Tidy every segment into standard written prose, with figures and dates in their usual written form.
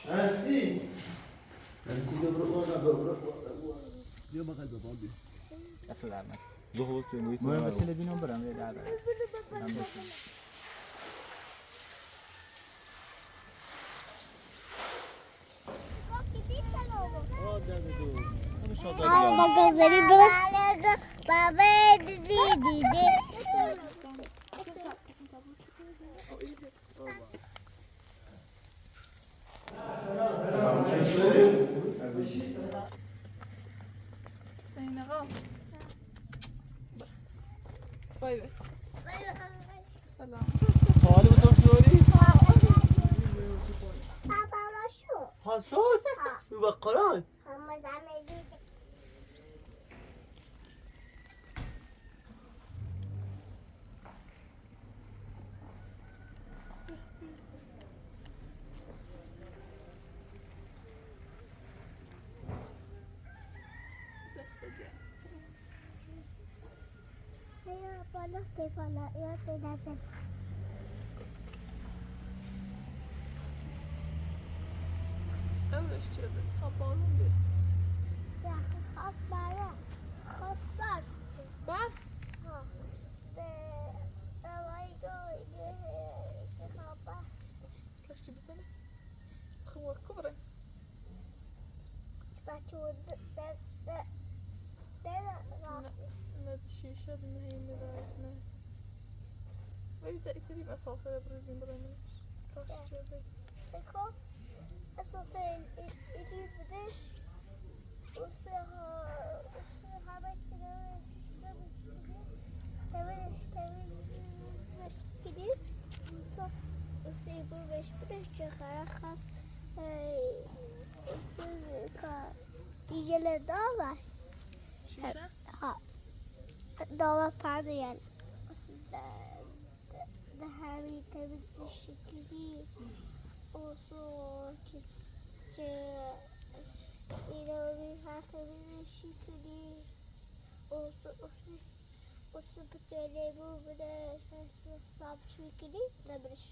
هستی؟ هستی بیا بغل به بابی اصلا در من دو هوست انگلیسی من بچه لبینم برم یه در Senegal. Bay bay. Selam. حالی به تو شوری؟ بابا شو حسود؟ و قرآن بالا یا دست Öyle şöyle kapalı bir. ya خاص برا خاص بس Bak. ها وای گوی خابا Kaçtı bir sene. Sıkı kubra. بچه راستی Ne şişe ne yine ne. Ve de itiri mesafeye bırakayım buranın. Kaçtı be. بکن اساس ایدی بودش اوسه همه تمیزش کردیم اوسه بروش بودش چه خرا خواست اوسه دیگه داور Şişe? ها داور پرده یعنی اوسه ده همی تمیزش کردیم اوسو که اینو میفته میشی کنی اوسو بتونه بوده صافش میکنی نبرش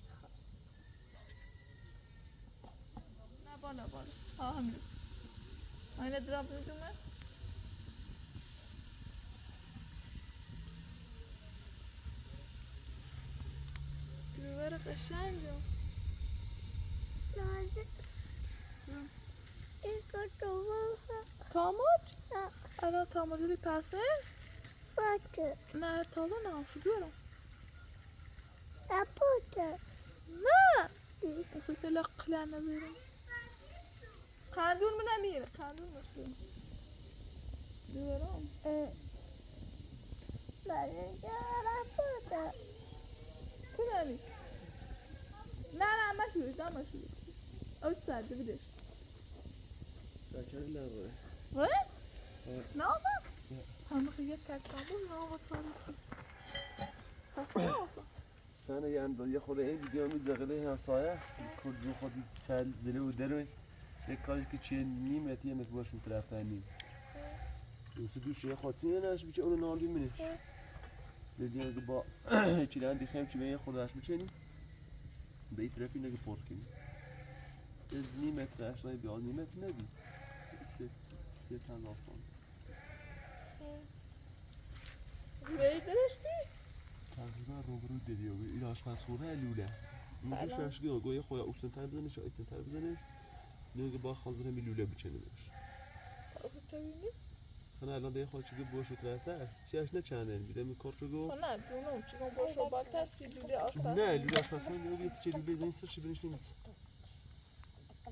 Ne bana. Ha hamle. Aynı drop dedim ben. Güvere قشنگه. لازم این کارو Tamam. Ana tamam dedi pası. باته Ne tamam ne şu diyorum. نبوده Ne? Nasıl telakkiler ne böyle? Kandun mu ne miydi? Kandun mu şu? Diyorum. بله نبوده Kime mi? Ne maşur, ne maşur. O saatte bilir. شکری نداره Ne? Ne oldu? Hangi kıyet tekrar ne oldu sonra? Nasıl olsa? سنه یه خود این ویدیو میذاره همسایه کجا خودی سال زلی و دروی یک کاری که چه نیمتی هم باشون طرف نیم دوست دوش یه خاطی نش بیچه اون نال بیمنش دیدی که با چیلان دیخم چی به خودش میچنی به این طرفی نگه پرت کنی نیمت رشتای بیاد نیمت نبی سه تن آسان Güveydireş mi? تقریبا روبرو دیدی این آشپزخونه لوله اونجا ششگی گوی خود اوسنتر بزنش یا ایسنتر بزنش نگه با خازر همی لوله بچنیمش Tabii. خانه الان دیگه خواهد چگه باشو ترهتر سیاش نه چنده بیده می کار چگو نه دونم چون باشو بالتر سیلولی آشپز. نه لوله آشپزخونه نگه یه تیچه لوله زنی سرشی برنش نمیدید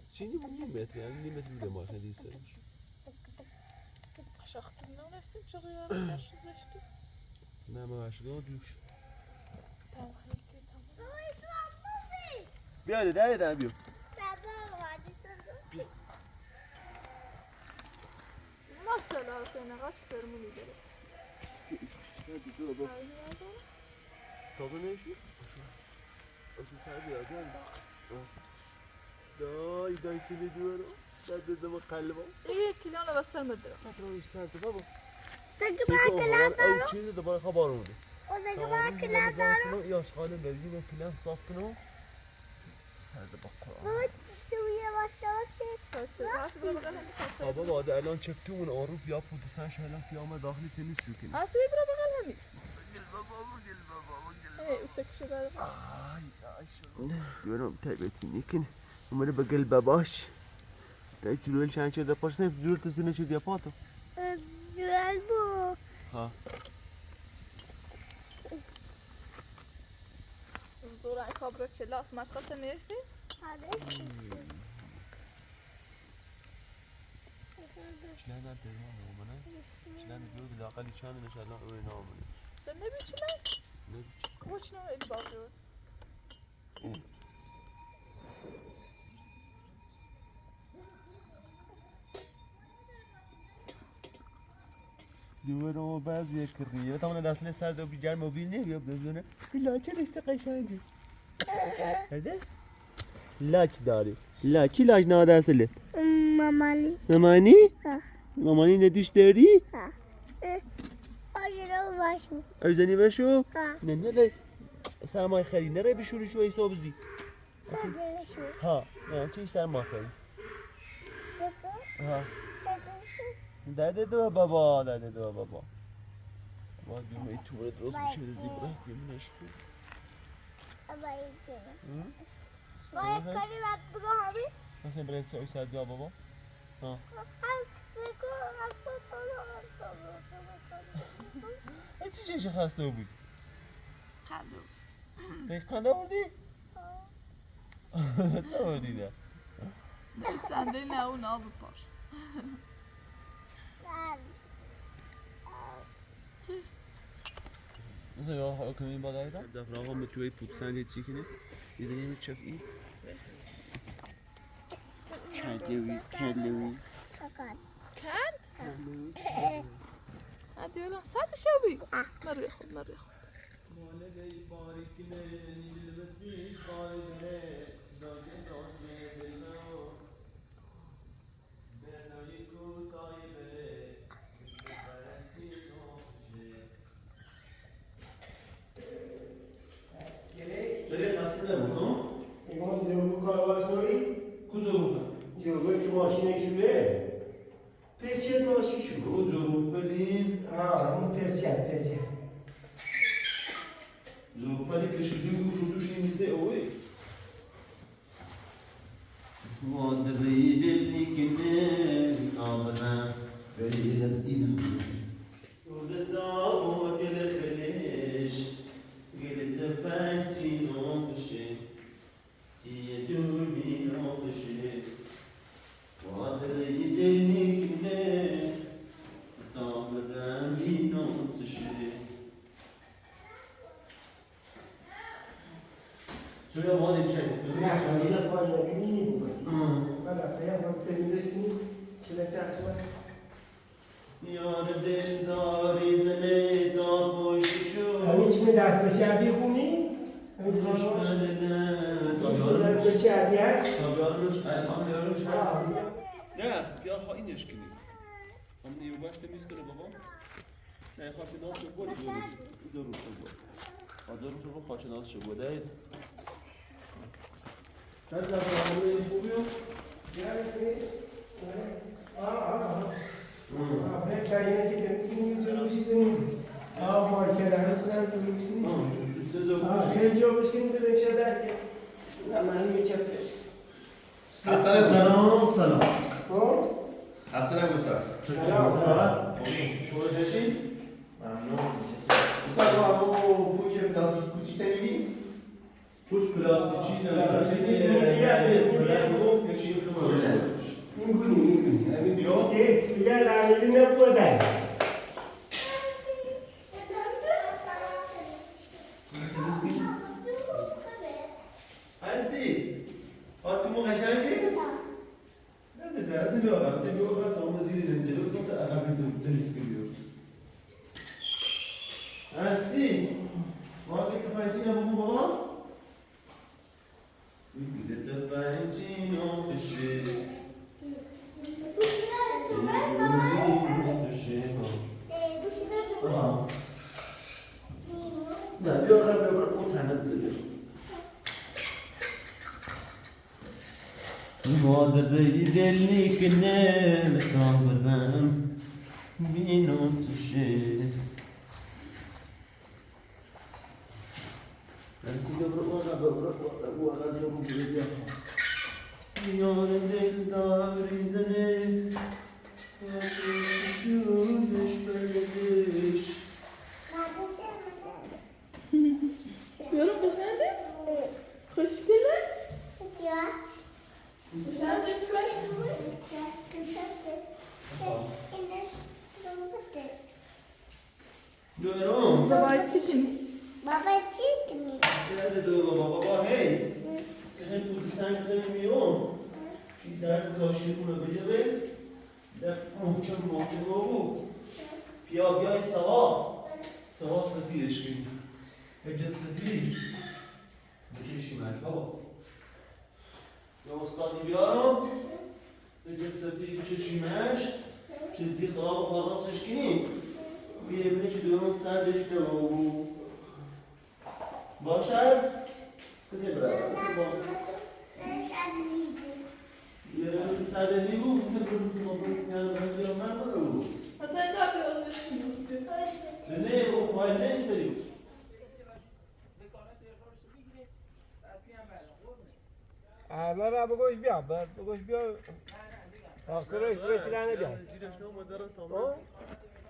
چینی بود نیم متر یعنی نیم متر لوله ماه خیلی سرش Şahtım ne resim çıkıyor? Karşı zıştı. نه ما باشگاه دوش Tamam. بیاره ده ده بیو Maşallah sene kaç görmünü gelir. تازه نیشی؟ آشو سر بیا جان دای سیلی دوارو داد دم قلبم İyi kilonu basar mıdır? خاطر ایش سر تو بابا تک سیکو اومدن او چیزی دوباره خبر اومده O zaman kılavuzları یا اشغال بلگی و کلم صاف کنم سرد با قرآن baba suya başlamak Kaçı. Hasi bura bakalım. Kaçı. بابا ده الان چفتون آروب یا پودسن شهلم پیامه داخلی تنیس شو کنی Hasi bura bakalım. Hey, uçak şurada. دیورم تایبتی نیکن اومده به گل باباش تایی جلویل چند چه ده پاشنه جلویل تسینه چه دیا پاتو Güzel bu. ها Zora این خبر چه لاس مشغله نیستی؟ Hadi. شلون ده پیمان اومنه شلون بیود لاقلی چند نشالله اوی نامنه Sen ne biçim lan? نه بیچه Koçuna el bakıyor. دیورم بعضی کریه تا من دستن سر دو بیجار موبیل نه یا بدونه لاچه دسته قشنگه هده لاچ داری لاچی لاچ ناده اصله Mamali. مامانی Ha. مامانی ندوش داری Acele başım. ازنی بشو Ha. نه نه لی سرمای خری نره بشوری شو ایسا بزی Acele şu. ها نه چیش سرمای خری Sakın. ها Sakın. داده دو بابا داده دو بابا ما دیوم ای توره درست میشه زیبره دیوم نشکو Ama içeri. Hı? Vay karı bak bu abi. مثلا برای سوی سر دو بابا ها ای چی چه خسته بود Kandı. خنده آوردی؟ چه آوردی ده؟ Ne sende ne o nazlı var. Tüh. مثلا یا ها کنیم با دایدم زفرا هم به توی پودسن چی کنه یه دنیا چف ای کلوی Sakın. Kent? Hadi ulan sen de şey büyük. Nereye koy, nereye koy. ایمان جلو کارواش داری؟ کجا جلوی که ماشین شوره پرچیت ماشین شوره جلو فلین همون پرچیت جلو فلی کشیدی بود خودوش نیسته اوی وادقی دلی کنه آمنم بری از اینم ورد داو گل خلیش گل دفنتی نامشه یه دور بی نامشه وادقی دلی کنه آمنم بی نامشه چرا ما دیگه نه خالیه پایین کنی بود بله پیام تمیزش نی چه چت باید یار دلداری زنه دا پشت شو همین چی دست به شبی خونی؟ همین دشمن دست به شبی هست؟ بیارمش الان بیارمش نه بیا خواه اینش کنی هم نیروباش تمیز کنه بابا نه خواهد ناز شو بود ضرور شو بود ضرور شو بود خواهد ناز شو بود دهید چند دفعه همون خوبیو بهترینه که تمیز جلوشی تمیز مارکر هست نه جلوشی خیلی جا بشکنیم به بشه درکه نه من یه کفش حسن سلام حسن ابو سر خوبی؟ ممنون مثلا همون پوچ پلاستیک کوچیک نمیدی؟ پوچ پلاستیکی میگونی دیگر لعنی نبودن هستی؟ خاطمو قشنگی؟ نه ده از این بیاقه از این بیاقه تا اون زیر رنجلو بکن تا عقب تنیس که بیاد هستی؟ ما که فنچی نبودم بابا؟ میگوده فنچی ناخشه نه بیا برو اون تنم زده مادر دلی کنه بسام برم بینم تشه انتی برو یار دل داری زنه شونش بردش Yorum boşanacak. Hoş geldin. Ya. Boşanacak böyle kızım. دوران Baba çekin. Baba çıkmıyor. nerede doğru baba hey sen bu sen demiyorum şu ders karşılığını becere de muhkem oldu piya sabah sefir şimdi hecet sefir بچشیم بابا یا استاد بیارم هجت سفیر بچشیمش چیزی خراب و خلاصش کنیم بیرونه که دوران سردش نمو باشد کسی برای کسی باشد یه روی سرده نیگو کسی برای کسی برای من برو Mesela ne yapıyorsun şimdi? نه او پایل نیستیم الان را بگوش بیا بگوش بیا آخرش برای چیلانه بیا دیرش نامداره تا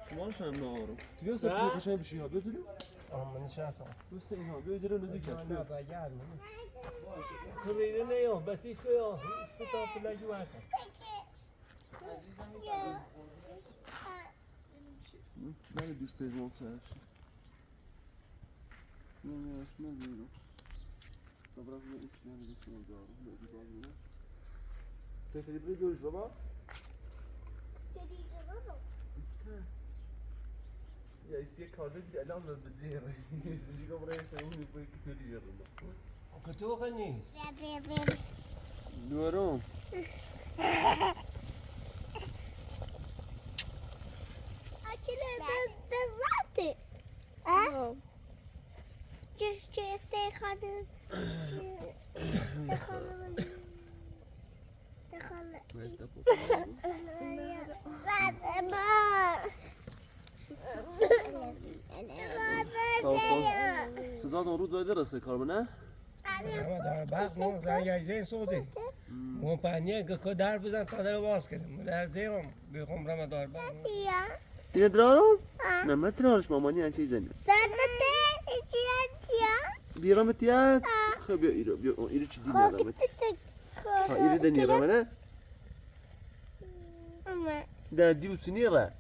شما رو شما نهارو بیا سفیر قشنگ بشی ها بیا من نشستم دوست اینا بیا جلو نزدیکش نه بیا بگرد کلیده نیام بسیش که یا ستا پلگی ورکن من دوش پیزمان سرش نه اسمه بیرو dobra nie uczniemy do synagogi nie wygodnie te Filipy już baba ya istiye kaldı bir elan da bedzir sizi kameraya koyun bu iki türlü yarında کتو نیست Diyorum صدا رو زایده رسه کار نه بعد ما رنگیزه سوزی ما پنیه که در بزن تا در باز کردیم در زیرم بخوام رمضان بعد اینه درارم؟ نه من درارش مامانی هم چیز زنید بیرامت یاد؟ خب بیا ایرو چی دی نیرامت ها ایرو ده نیرامه نه؟ ده دیوتو نیره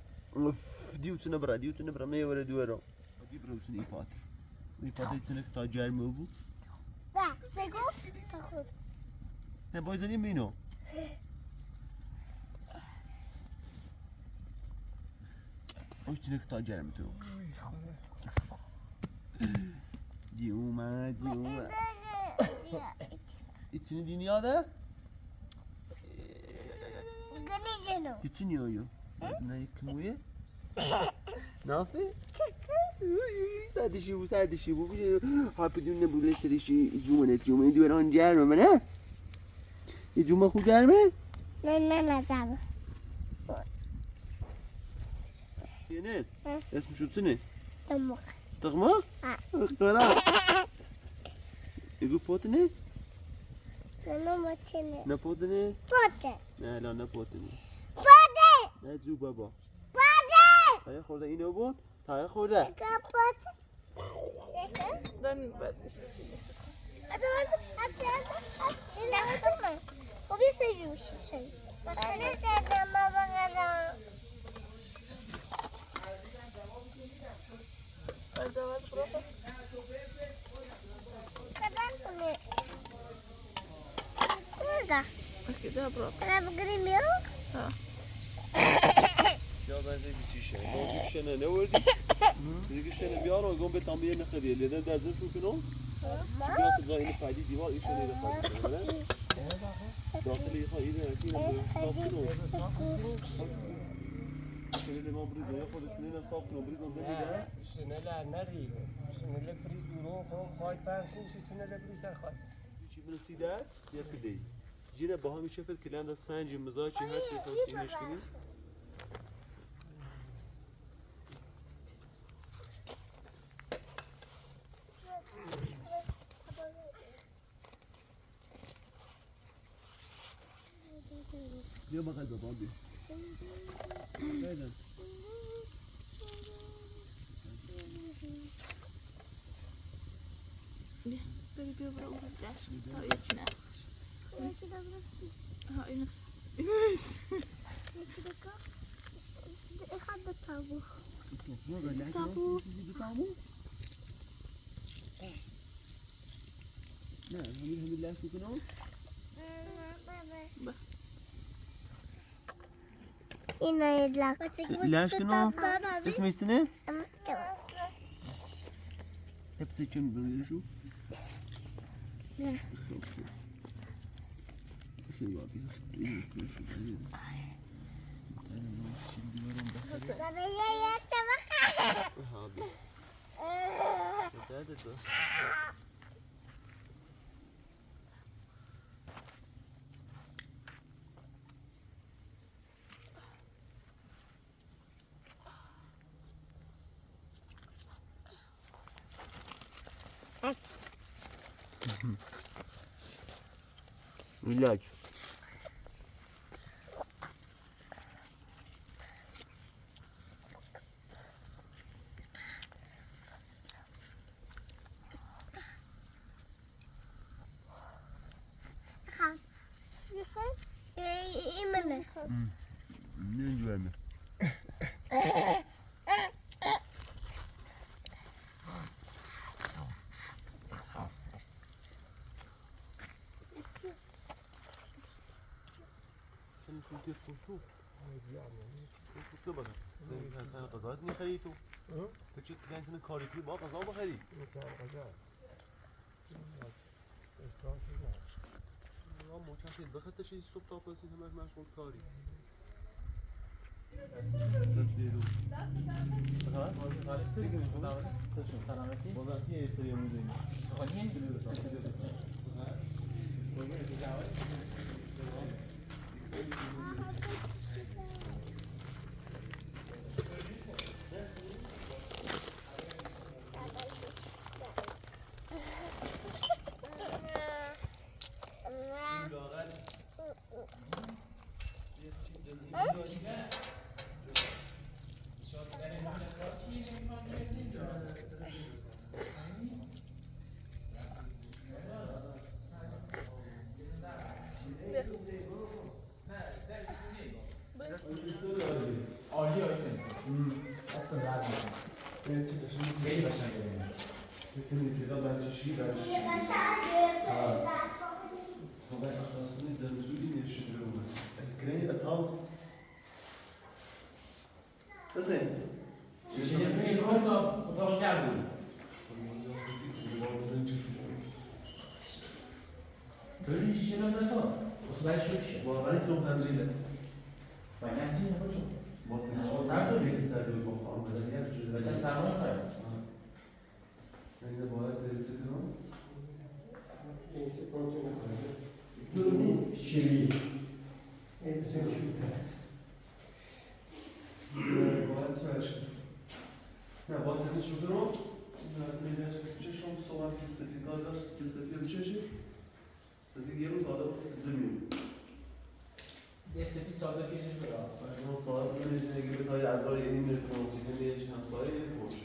دیوتو نبره میوره دوارم دی بروسون ایپات ایتسنه که تا جرمه بود نه بایزنیم بینو ایتسنه که تا جرمه تو دی اومد ایتسنه دی نیاده؟ ایتسنه نیایو نه یکمویه؟ نافه؟ سردشی بود ها بدون نبوله سرشی جومه دوران جرمه نه؟ یه جومه خوب جرمه؟ نه یه نه؟ اسمشو چنه؟ تمام تقمه؟ اختراع ایگو پوتنه؟ نه پوتنه؟ نه لا نه پوتنه نه جو بابا تایه خورده اینو بود؟ تایه خورده Dön böyle susun. O bir seviyor şey. Ben de dedim babana. Hadi var bırak. Kadar bunu. Burada. Okey daha bırak. Ben bugün yok. یا بنده بیشتر. باید بیشتر نه وردی. بیشتر بیارو گم به تنبیه نخریه. لیدن در زن شو کنم. بیاس زای این فایده دیوار ایشون نیده خواهد. داخلی خواهی نه کی نه صاف کنم. سنید ما بریزه خودشون نه صاف کنم بریزم نمیده. سنلا نری. سنلا بریز خواهد فرق کن سینه لبری سر خواهد چی برسیده؟ یا کدی؟ جیره با همی شفت کلند از سنج مزاج چی هر چی خواست اینش کنی؟ بیا بغل بابا بیا. بری بیا برو اون دشت تا یه چی نه ها اینو Ik ga de taboe. Taboe. نه همین لحظه کنم این ایدلک. لحظه کنم اسم ایستنه hepsi için böyle şu. Ne? Şey var bir iyi şu. Şimdi var onda. Baba ye tamam. Abi. Nerede bu? İlaç. İmene. Ne güvenli. تو بگم زنی غذات میخری تو تو چی زنی کاری کنی با غذا بخری یا مچسید بخاطر چیزی صبح تا پسید همش مشغول کاری دست بیرون سلامتی بازم یه استوری می‌ذاریم خالی عالی آیسن اصلا راحت میشم خیلی قشنگه ببینید دیگه بچه شیر طبعا اشخاص من زنزوری نمیشه درون کنی اتاق بزن شیشه نمی‌کنی کار تا اتاق کرد بود ببین شیشه نمی‌کنی تو اصلا شو شیشه واقعا تو پنجره و نه چی نباشم ما سر تو بیشتر سر رو بخوام بچه سرمایه خواهد اینه باید درسته کنم Durumi şirin. Elbise şu باید سرش نه باید تنش رو کنم نه دست بچشم صحبت که سفیدار داشت که سفید بچشی دیگه یه روز آدم زمین دسته پی ساده کشش برام ما ساعت می‌رسیم که بتای اعضای این موسیقی میاد همسایه خوش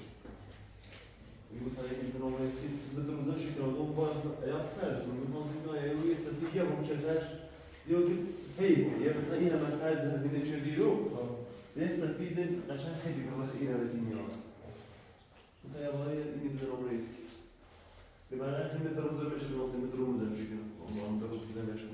میگه تا این درام رسید به روزا شکر آدم باید ایات سرش میگه ما زینا یه روی استفاده یه بوم شجاش یه هی یه مثلا این هم خرج هزینه چه رو یه استفاده قشنگ خیلی وقت این رو دنیا تا یه وای این درام رسید به من همین درام زر بشه واسه درام زر شکر ما درام زر بشه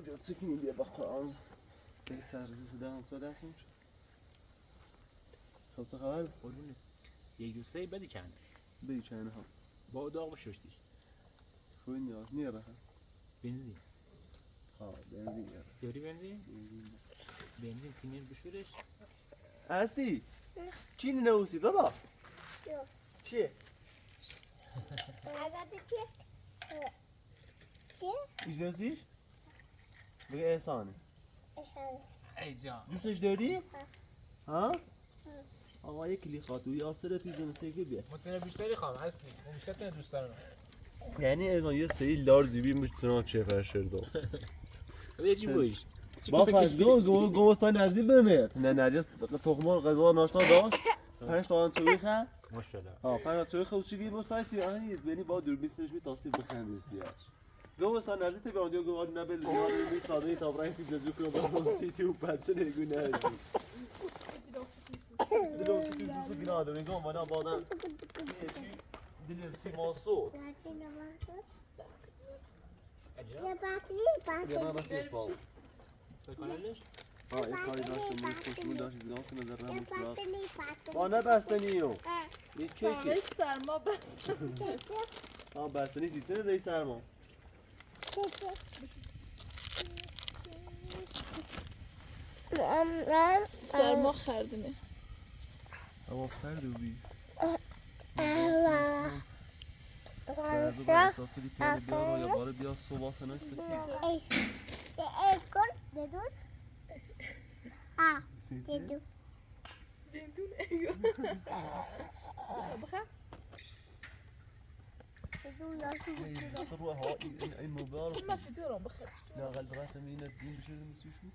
kadar. Цикни бе бахқан. Бе царзы седан садасың. خب چه خبر؟ قربونه یک دوسته بدی کنه بی چنه ها با داغ بشوشتیش خوی نیاره بنزین ها بنزین نیاره داری بنزین؟ بنزین تیمیر بشورش هستی؟ چی نوسی دادا؟ Yok. چیه؟ Agak kecil. Kecil. میشناسیش؟ بگه احسانه ای جان دوستش داری؟ ها؟ آقا یک کلی خاطوی آسره توی جنسه که بیه مطمئن بیشتری خواهم هستی اون بیشتر تنه دوست دارم یعنی احسان یه سری لار زیبی مجتنا چه فرشر دو یه چی بویش با خشگاه گوستان نرزی بمیر نه نجس تخمار غذا ناشتا داشت 5 تا سویخه ماشاءالله ها 5 تا سویخه و چیگی بوستای سی آهی یعنی با دور بیستش می تاسی بخندی سیاش گوستان نرزی تی بیان دیو گواد نبل یار می ساده تا برای تی دزو کنه با سیتی و پاتسه نگونه دلو سیتی زوزو گنا داره گام وانا بادن دل سی ماسو Berarti nama tu. اجا Ya berarti یا من berarti. راست اسپاو بکننش ها این کاری داشته من خوشبون داشت زیگان کنه در Ya رمی سراغ berarti ni berarti. با نبستنیو Eh. یه کیکی خانه سرما بس ها بستنی سیستم رئیس سرما سرما خردنه هوا سرد و بی Allah. احساس دی پیاده بیا رو یا باره بیا صبح سنای سکی Ekor dedur. Ah, سیتی dedur. دیندون ایو بخیر Dedur nasıl سر رو هوا این مبارک ما في دورهم بخير لا غالب راه تمرين الدين بشير المسيشو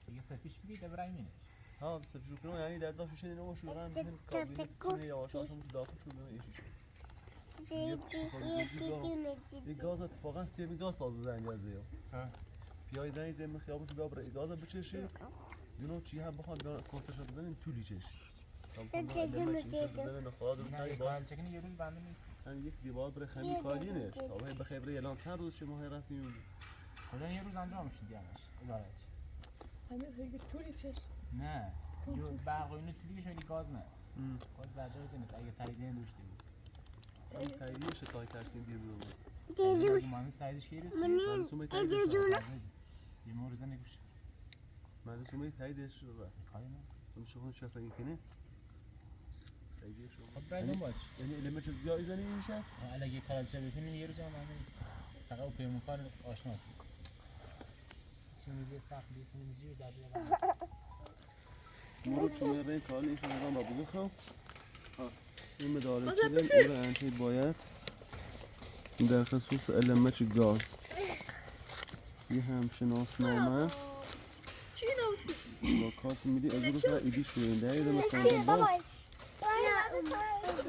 دیگه سرپیش بگی دبر اینه ها بس شو كانوا يعني ده ضاف شيء نو شو ران من كابين سنه يا واش مش داخل شو بما ايش این گاز اتفاقا سیمی گاز تازه زنگ زیو پیای زنگ زیم خیابون تو ببره گاز بچشه یونو چی هم بخواد کارتش رو بزنین طولی چش نه کار چکنی یه روز بنده نیست یک دیوار بره خمی کاری نه تا به خبره اعلان چند روز چه ماه رفتیم کلا یه روز انجام شد یعنیش ادارش همین هیچ طولی چش نه یه برق و اینو تولیش ولی گاز نه گاز درجه بزنید اگه تاییدین دوشتی بود این تاییدیه تای ترسیم دیر بود dedur. من تاییدش کی رسید Dedur. یه مورزه نگوش من سومی تاییدش رو کاری نه اون شغل چه فکر کنی تاییدش رو خب برای باش یعنی علمش زیاد زنی میشه اگه کالچه بتونیم یه روز هم نیست فقط او پیمون کار آشنا چی میگه سخت بیست میگه در مرو چون رنگ کار ایش رو با بگو خو این مداره چیدن اون انتی باید در خصوص علمش گاز یه همشناسنامه چی نوسی با کارت میدی از اون رو ایدی شوینده ایده مثلا با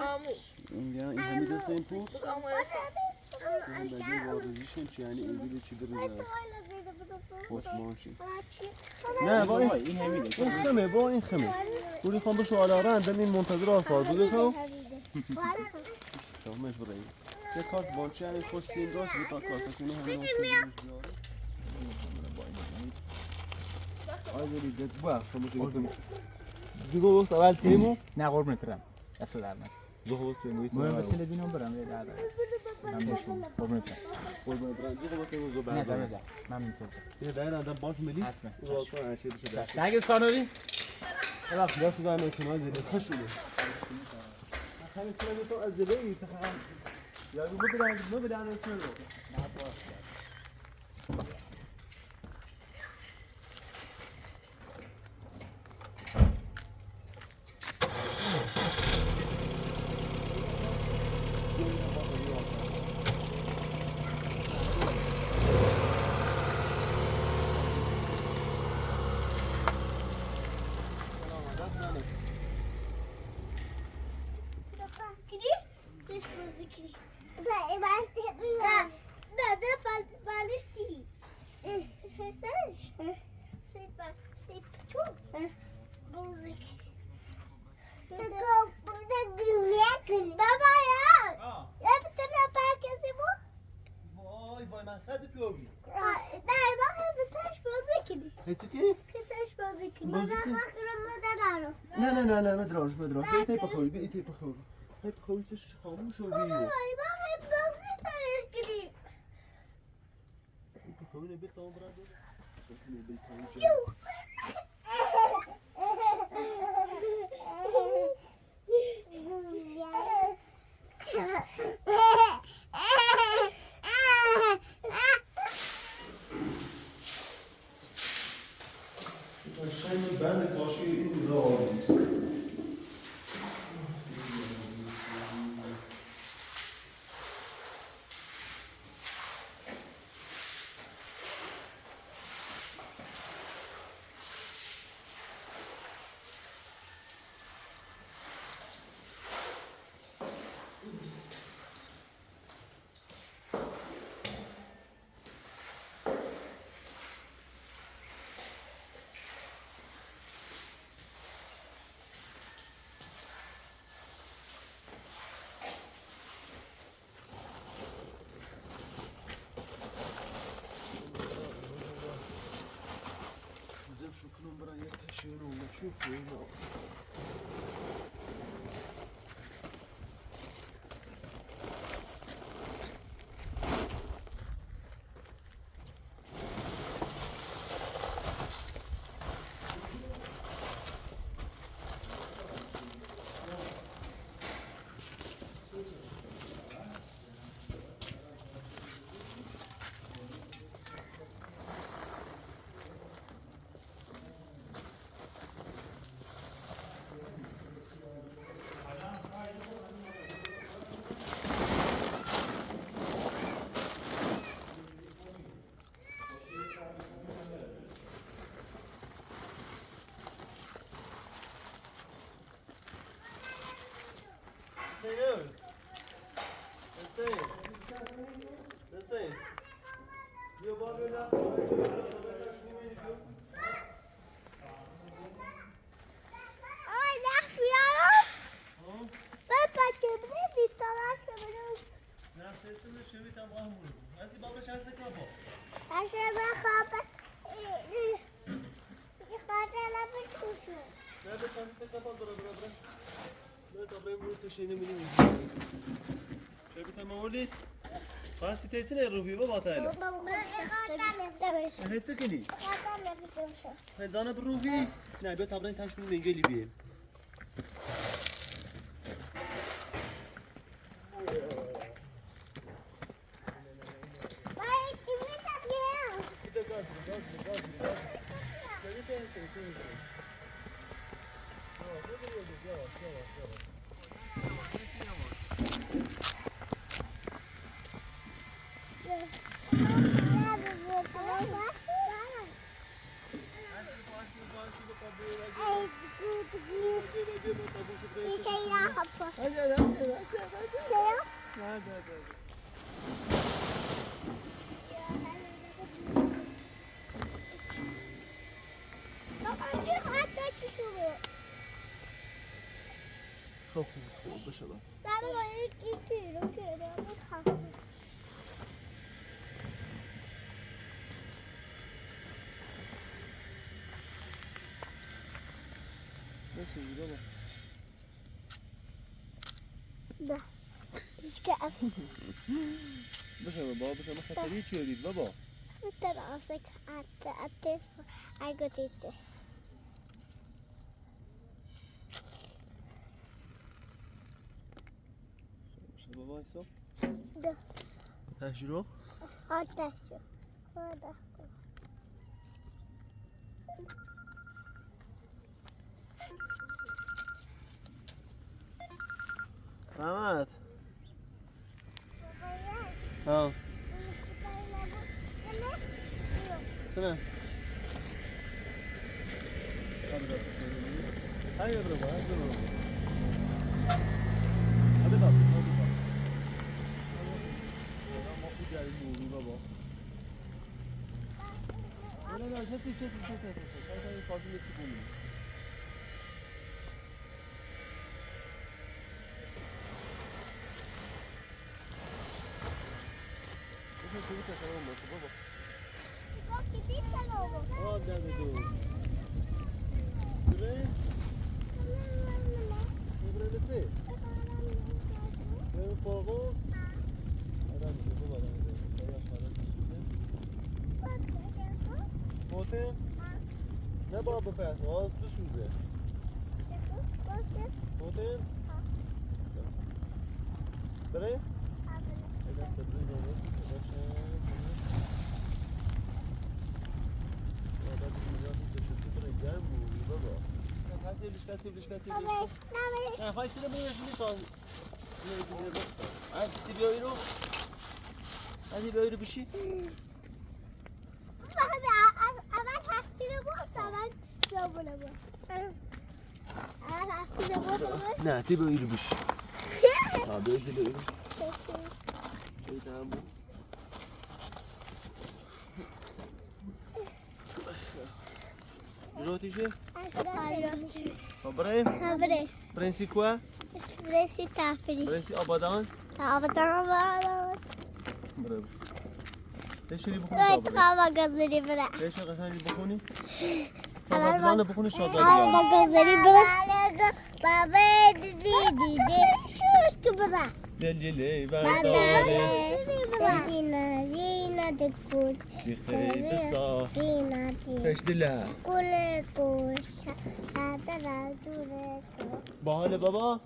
آمو یعنی این همه دسته این پوست آمو این بدی واردیشن چی یعنی ایدی چی بره خوش ماشی نه با این همینه این خمه با این خمه بوری خان بشو علا رندم این منتظر آسار بگه خو شامش برای یه کارت بانچه یعنی خوش دین داشت یه تا کارتش اینو همه آیداری دت با شما شو دیگه وقت اول تیمو نه قربونت برم دست در نه دو وقت تیمو من بچه لبینم برم یه در من باشم قربونت برم قربان برام دیگه وقت تیمو زو نه بعد ده من میتونم یه دایر اندام باش ملی حتما و اصلا هر چی بشه دست نگیز کانوری دست دارم اعتماد زده خشونه خیلی سلام تو از زبایی تخم یا مو بدن اسم رو وای وای من سرد پیاگی Kısış bozuk. هیچی کی؟ Kısış bozuk. Bana kalkırım da daro. نه مدراش بیا تیپ بخوری بیا تیپ بخوری تیپ بخوری چش خاموش شو بیو من باز نیستم اسکریم. تیپ بخوری بیا تام برام قشنگ بند کاشی این راضی شو کنم برای یک تشیون و نشون خوینا Hüseyin. Diyor bana böyle Ay ne yapıyorum? Ben kaçırdım bir tane kaçırdım. Ne yapıyorsun da şöyle tam ahmur. Hadi baba çarptı kapı. Aşağı kapı. Yukarıda bir kuşu. Nerede çarptı kapı bura. Ne tabii bu köşeyi mi bileyim. Şöyle tam orada. Fasi teyzene ruhi baba tayla. هات سكني هات زانا بروفي لا بيت عبرين تاش من جيلي بيه خوب باشه با nasıl baba? Da. İşte asıl. باشه بابا باشه ما خطری چی دید بابا Utan asık ateş agotite. باشه بابا ایسا Da. تجربه Ateş. Orada. محمد ها سنة هاي بربا هاي بربا هذا باب ما في جاي موري بابا لا شتي هاي فاضل السكون Bak gidiysen oğlum. Nerede dur? Buraya? بریم؟ نه بابا پس آز بسوزه بودیم؟ بریم؟ اگر تبریز آمد باشه آدم میاد تشکر برای گرم بود بابا کتی نه خواهی سیره بایشونی تا از تی بیایی رو تی بیایی رو بشی اول هستی رو باست اول جابونه باست اول هستی رو باست نه تی بیایی رو بشی بیایی تی بیایی رو بیایی تمام بود جراتیشه؟ بریم؟ برنسی کوه؟ برنسی تفری برنسی آبادان؟ آبادان بریم تشری بخونی باید تا خواه گذاری برم تشری قشنگی بخونی؟ اول آبادان بخونی شادابی گذاری برم بابا دیدی شوش که برم دلجلی برداره زینه دکود بخیر بسا زینه کش دله گل گوش دادر دوره با حال بابا؟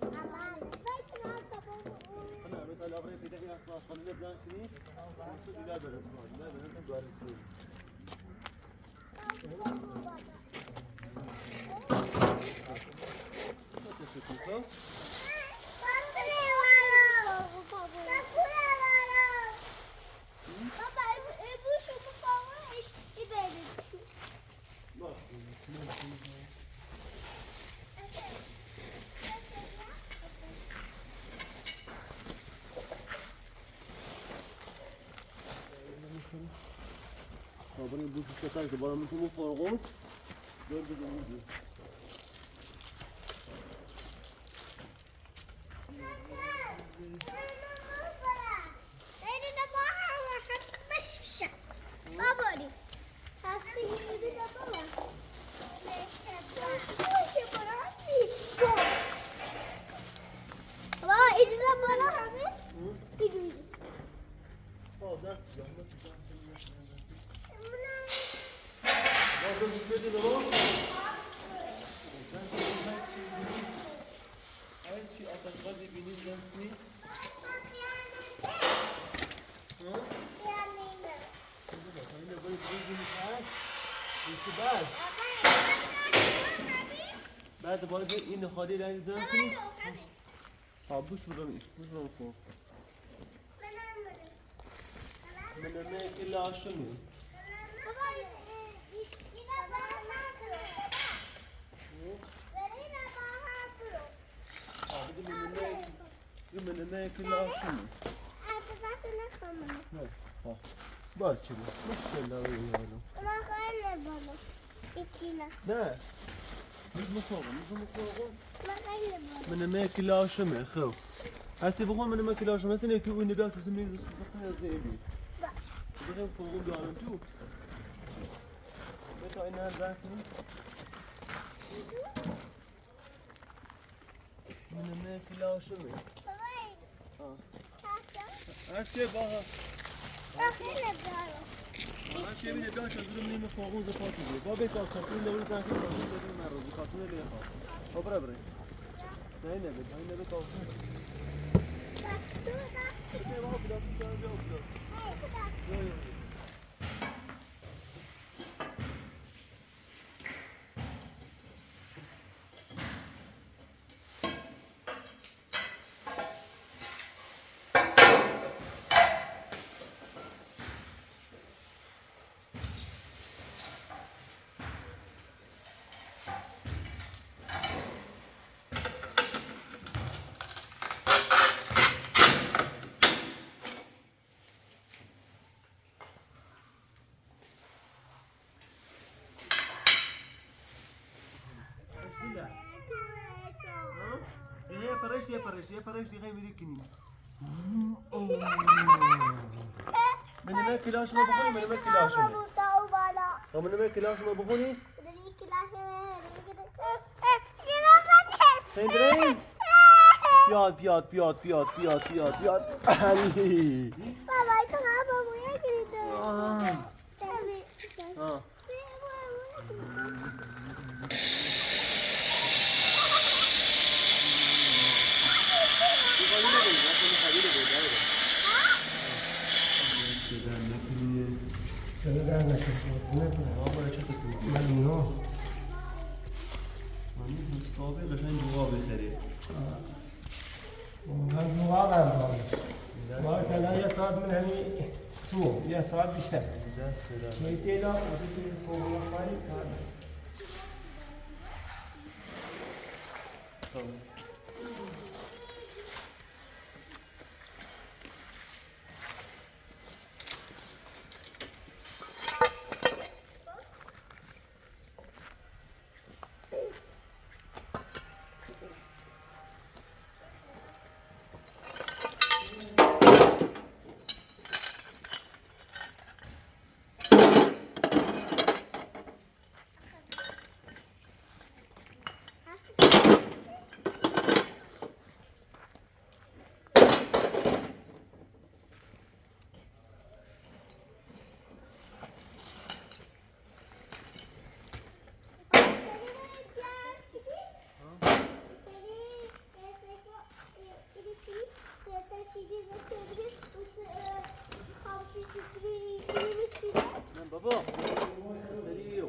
بریم بوش کتر که برام تو فرقون دور بزنیم بعد باید این خالی رنگ زن کنی بوش برام خوب من الا عشمی من الا عشمی بار چی مشکل داره یارو نه من ما كلا شمع خو هسي بخون من ما كلا شمع هسي نكتب إني بيعرف تسميه زخنا زيني بخون فوقهم دارن تو بتا إنها ذاكرين من ما كلا شمع هسي بها هسي بيني بيعرف تزرم نيم فوقهم زفاتي بابي كاتون لو ذاكرين كاتون بدون مرة كاتون اللي يخاف خبره بري هاي نبي كاتون يا فرش دي غير يمكنني من ما كلاش ما بخوني من ما كلاش من ما كلاش ما بخوني سندرين بياد بياد بياد بياد بياد بياد بياد علي بابا تو بابا مویا گریده چرا در نکنه؟ ممنون. صابه قشنگ جواب بخری. من جواب هم ما کنار یه ساعت من همین تو یه ساعت بیشتر. چه دیلا واسه توی صبح خالی کار. بابا دلیو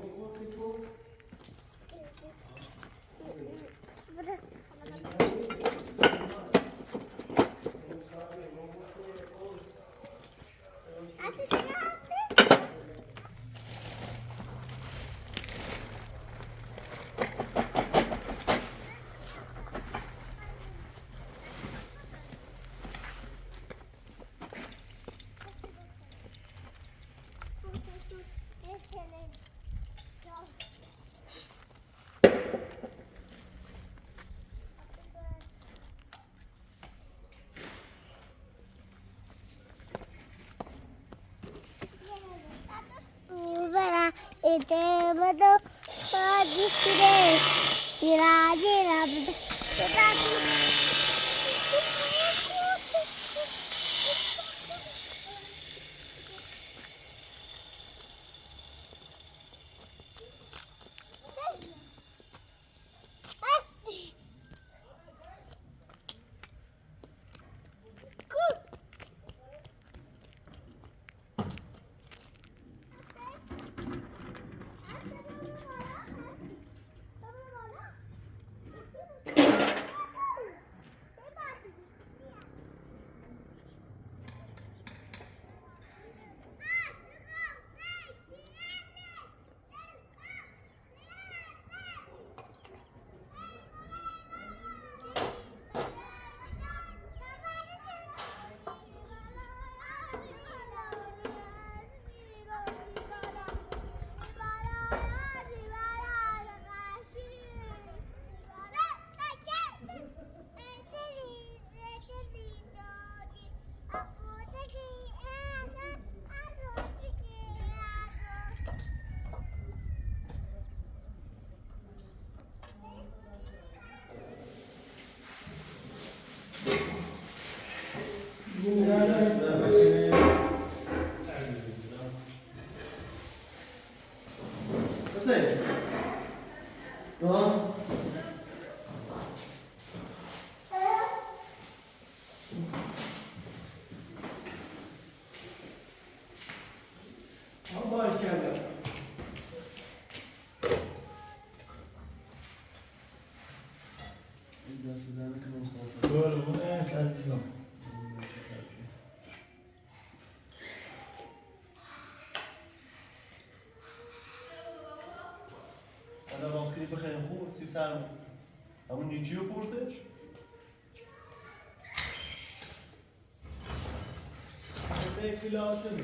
Temado padisire siraje rabd بخیر خوب سی سرمون همون نیچی رو پرسش فیلاتون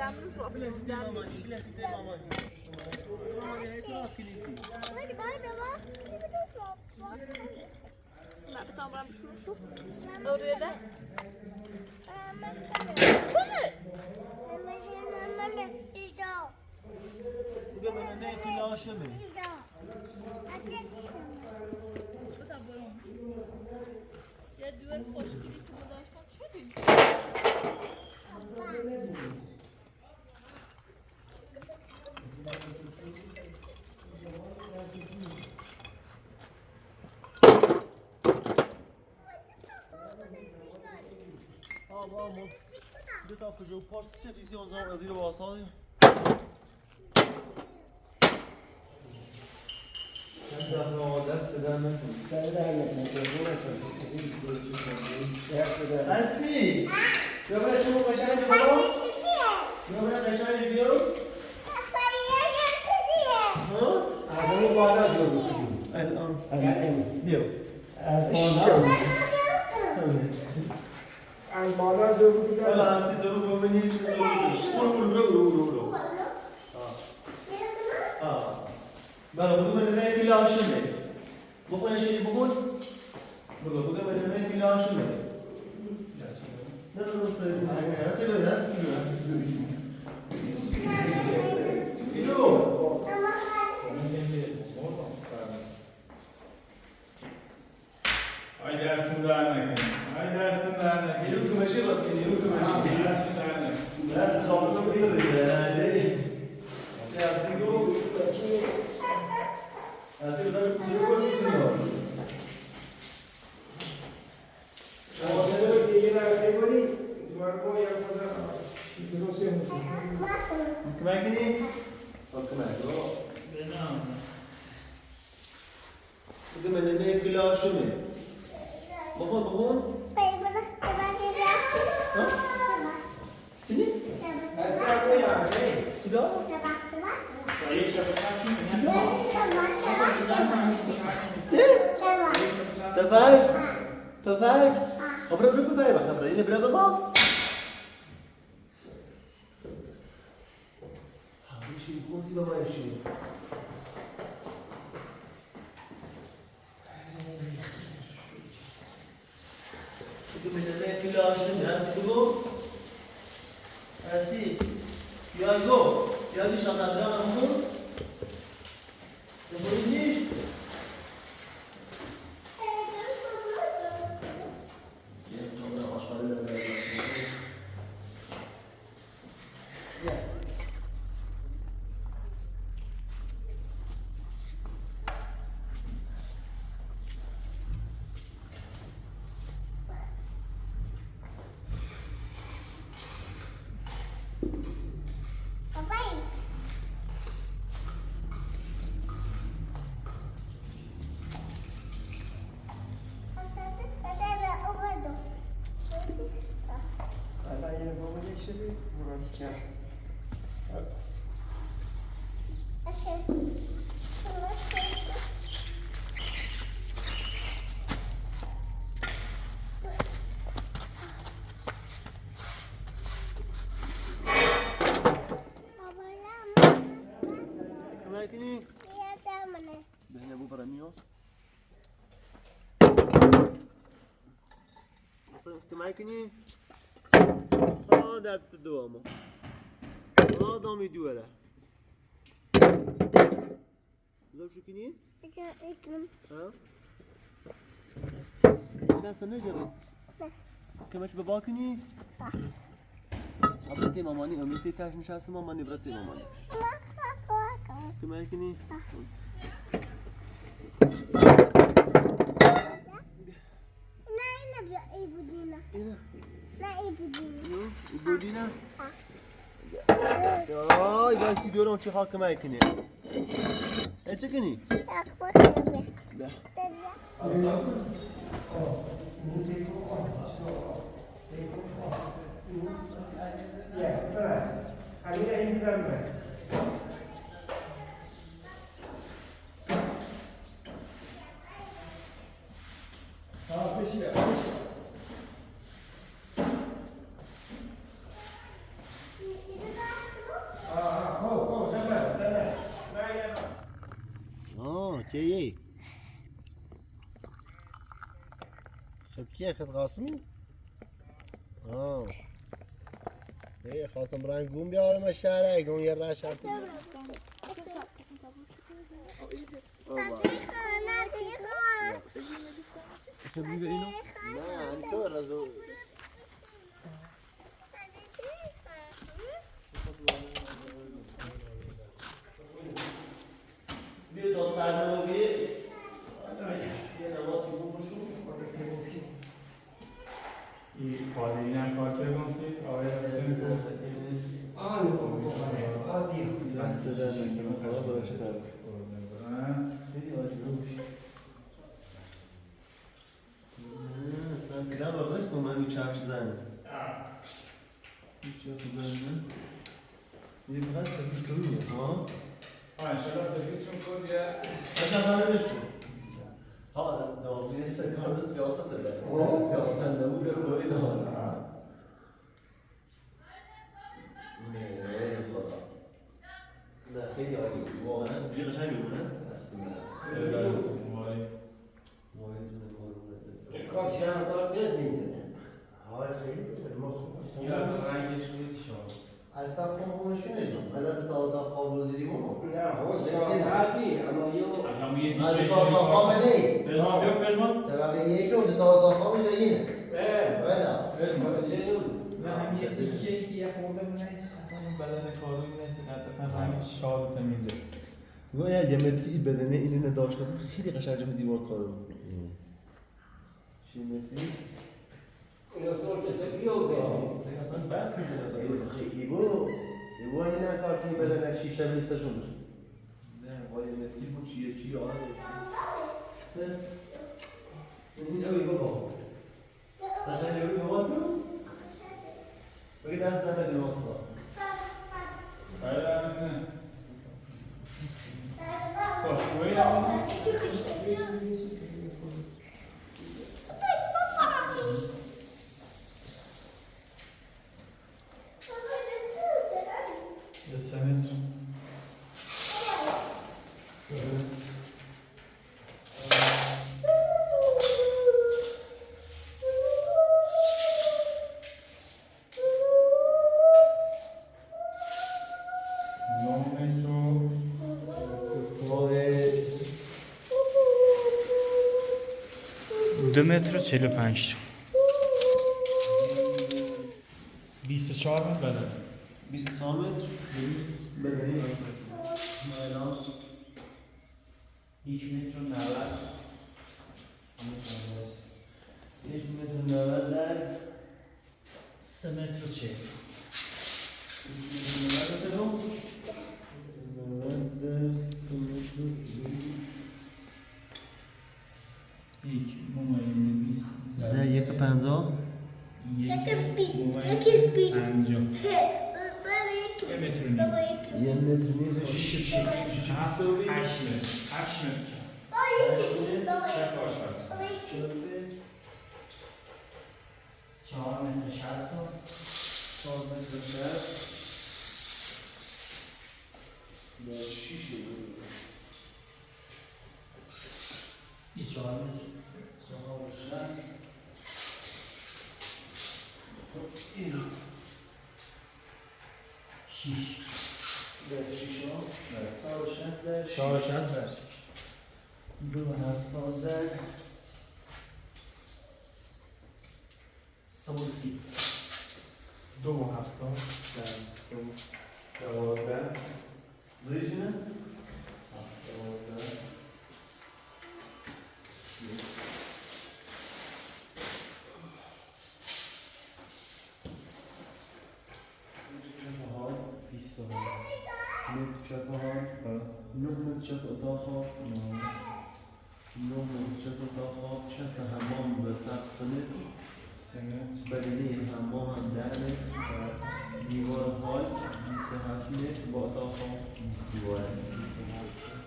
دمروش راست دمروش ولی بار بابا نه بتامرم بشورشو oraya da بگه من نه ایتی لاشمه ya düvel hoş gibi içime daştan çöp Vamos. Deu tal que eu posso ser dizer uns anos ir ao assalto. دست دادن هستی؟ بابا شما قشنگ برو بابا قشنگ بیو از اون بالا جو الان بیو از بالا جو بودم حالا هستی ضرور ببینی چه برو بله بگو من نه بیل آشمه بخون شیء بخون بگو من نه بیل آشمه نه درسته هستی رو هستی رو Ay dersin dernek. Ay dersin dernek. Yürü kumaşı basın, yürü kumaşı. Dersin dernek. Ben çalışım bir de siyasi yol. Hadi biraz kusura koyuyorsun. Ama sen de diye ne böyle duvar boya kadar duruşu Kime gini? Kime? Bugün ben ne kılaşı mı? Bakın bakın. Ha? Sini? Asal ya Silah? Ayı çapasın mı? تفاج تفاج خبره برو بفای با خبره اینه برو بقا میشه کنسی با مایشی بگو منه کلاشون هستی بگو هستی یادگو یادی شاقه برام همون نبوریزیش بهنا ابو براميو معاكني درت الدوامه ضامي دوله لو شو كني ها شاسه نجرب كماش بباكني ابرتي ماماني امرتي تاش نشاسه ماماني برتي ماماني كماكني Ibudina? Ay, ben sizi görüyorum ki hakkıma ekini. Çekini? كي خد كي خد قاسمي ايه خواستم برای گوم بیارم از شهر گوم یه راه شهر بگو اینو نه اینطور از او بیا تا سرنامه یه نماتی بومشون این خالی هم کار کردم سید آقای حسین گفت دست در نکنم خدا براش در خیلی عالی روش سن کلام آقایش با من چرفش زن است چرفش زن نه؟ یه بقید سفید کنیه ها؟ انشالله سفیدشون کن یه اصلا برنش کن ها از داخلی سکار سیاست داره سیاست نبوده باید ها نه خدا نه خیلی عالی واقعا بوجه قشنگ میمونه کارش هم کار بزنید های خیلی بزنید ما خوب یا رنگش میدی شما اصلا خونشون نشون مدد تا خواب روزی ما نه خوش راحتی اما یو همون یه دیگه از تا خواب نه پژمان بیا پژمان طبقه یک اون تا خواب اینه بله چه نه هم یه دیگه یه خورده نیست اصلا اون بدن کارو نیست اصلا رنگ شاد و تمیزه و یه متری بدنه اینو نداشته بود خیلی قشنگ جمع دیوار کارو چی متری اینو سوچ سپیو به اصلا بعد میزنه خیلی بو این کار کنی بدنه شیشه نیستشون نه وای متری بود چیه آره این اوی بابا قشنگ اوی بابا تو بگی دست نمیدی واسطا آره نه خب وای آقا السنة 2 متر و 45 24 متر بدن 24 متر 200 بدنی الان 1 متر و 90 1 متر و 90 در 3 متر و 40 یک ممیز 20 نه 1.50 یک 50 یه متر و نیم یه متر و نیم 6 8 متر 8 متر شف آشپز 4 متر 60 4 متر 60 در 6 این 4 متر 4 60 اینو 6 در 6 ها 4 60 در 6 4 60 در 2 در 30 2 و 70 در 12 Duyucuna? 12 متر چپ ها 9 متر چپ اتاق ها 9 متر چپ اتاق ها چپ حمام به سقف سمت بدنه حمام هم 10 متر دیوار های 27 متر با اتاق ها دیوار 27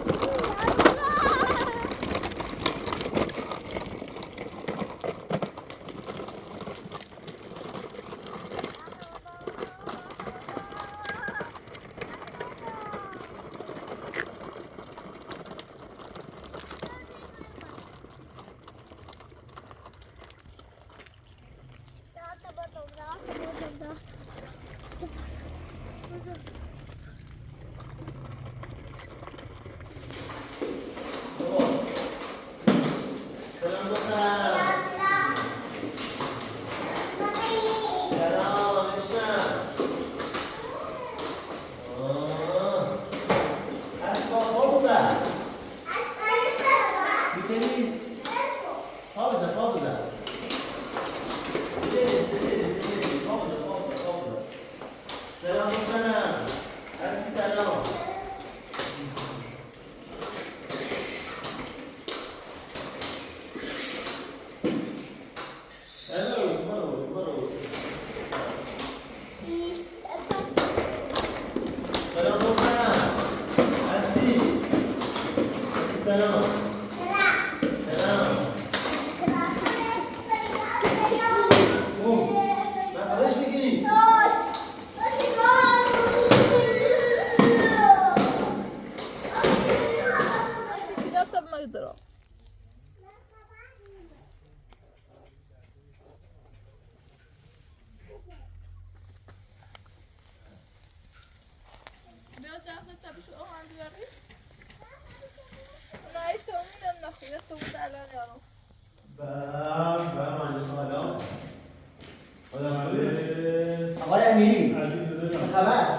Thank سلام دخترم هستی؟ سلام سلام خودش میگیری؟ الكلاب طب ما يقدروا بيا تاخذ تبشو عندي وري انا عايزه من النخيل تقول على اليوم آقای امیری عزیز دلم خبر؟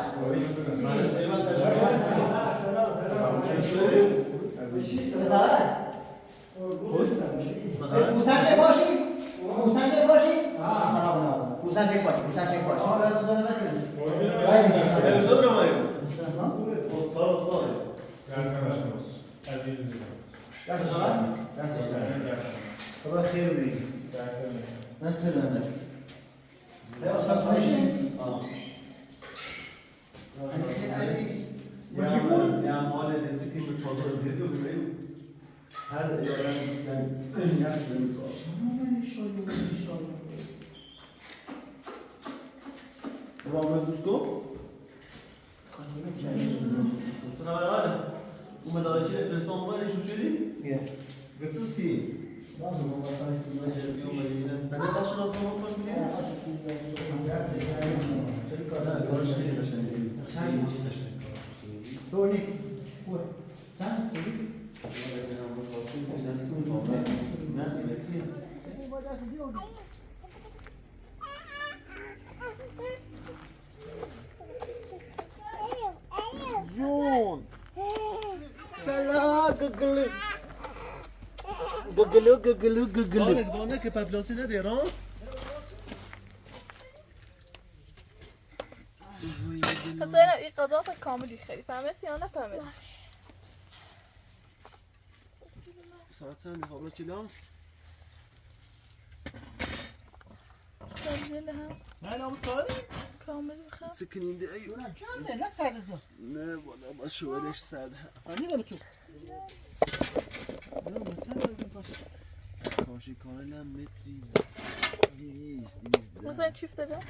پوسن چه باشی؟ پوسن چه باشی؟ پوسن چه باشی؟ پوسن چه باشی؟ عزیز دلم دستش خدا خیر بگی نسل بنده آشپزخانه نیستی؟ Ja, mal den Zicken mit 2000 Euro gewesen. Sal ya yani yaxshi Muhammed Dusko? Co na razie? Umedajcie Western Wales już czyli? Nie. Wycuski. Bardzo mam Będę patrzył na samą mnie? Tylko Tak, gorzej nie da się nie. Tonik. Sen? جون سلام گگلو گگلو گگلو گگلو بانه که پپلاسی ندارم پس این غذات کاملی خیلی فهمیسی یا نفهمیسی؟ ساعت چند حالا کلاس سبزی هم نه نه مطاری؟ کامل بخوام سکنین ده ایو نه نه سرد است. نه والا با شوالش سرد آنی داره تو. نه مثلا کاشی کاملا متری 200 مثلا چیفت داره؟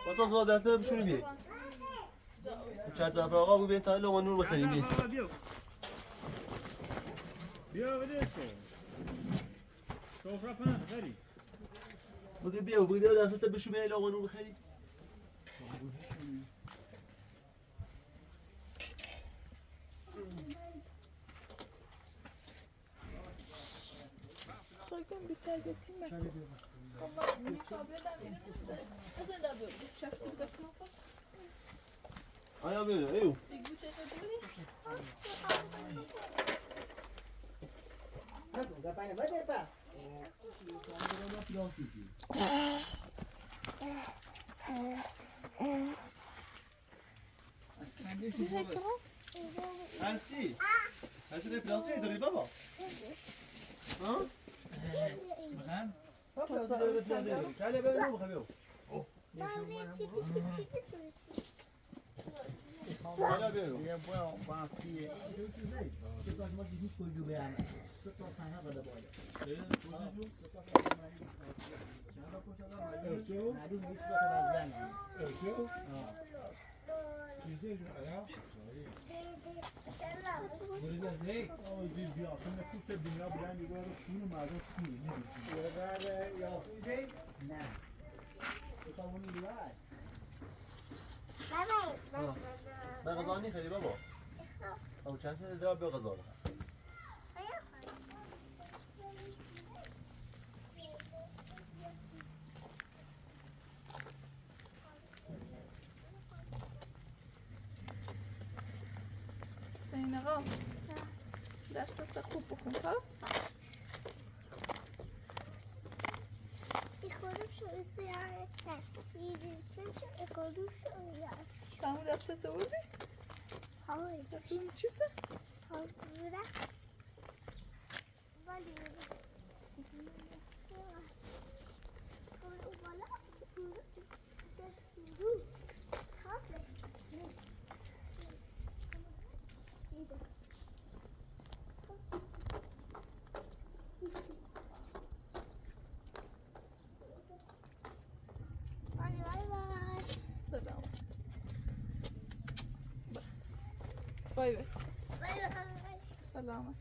واسه زاد دست بشونی بیای چند زفر آقا بو بیای تا لقمه نور بخریم بیای بیا ولش کن سفره پهن خری بگه بیا دستت بشو بیای لقمه نور بخریم خواهیم بیترگتی مکن والله مقابله نمیرم مثلا دا بیو شکل بکنم آیا بیا ایو بگو تقدری هستی؟ هستی رفرانسی داری بابا؟ ها؟ بخم پپلاسی داری رفرانسی داری کلی بیا نور بخواه حالا بیارو یه با بانسیه. چه کاش ما دیگه کوچولو بیام. تو تا تنها بده باید. من غذا خیلی بابا او چند تا درا به غذا حسین آقا درست خوب بخون ها خودم شو استیاره میدونستم شو خودم شو یاد تمام دستت بودی؟ های دستتون چی بوده؟ های بوده ولی باي باي باي. سلام. باي باي. باي باي. سلامة.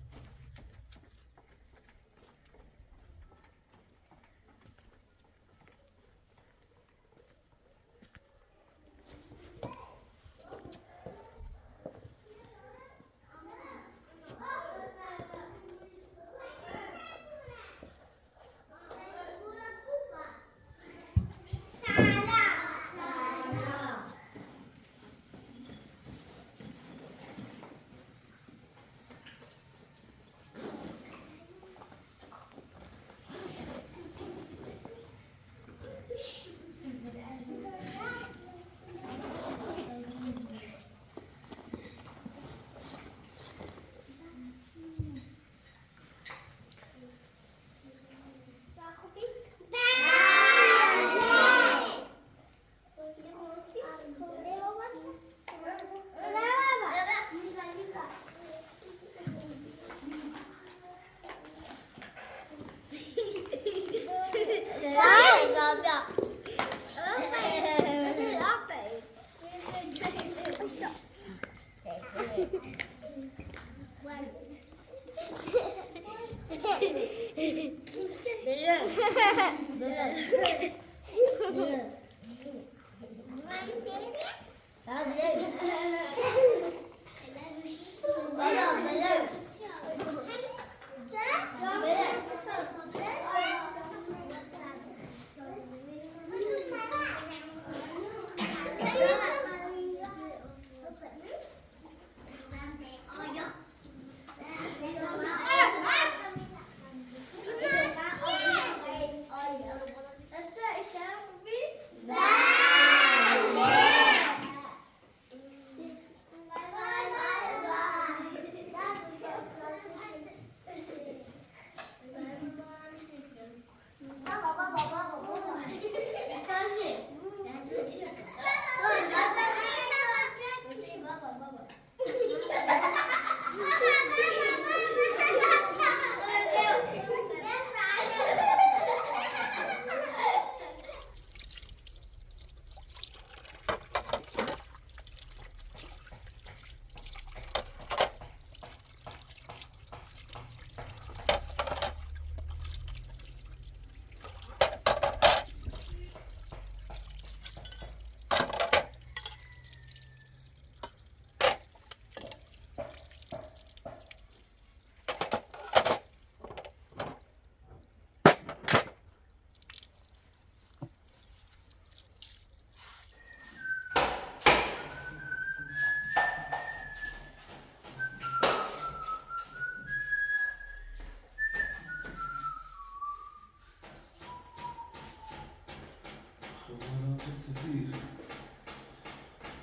سفیر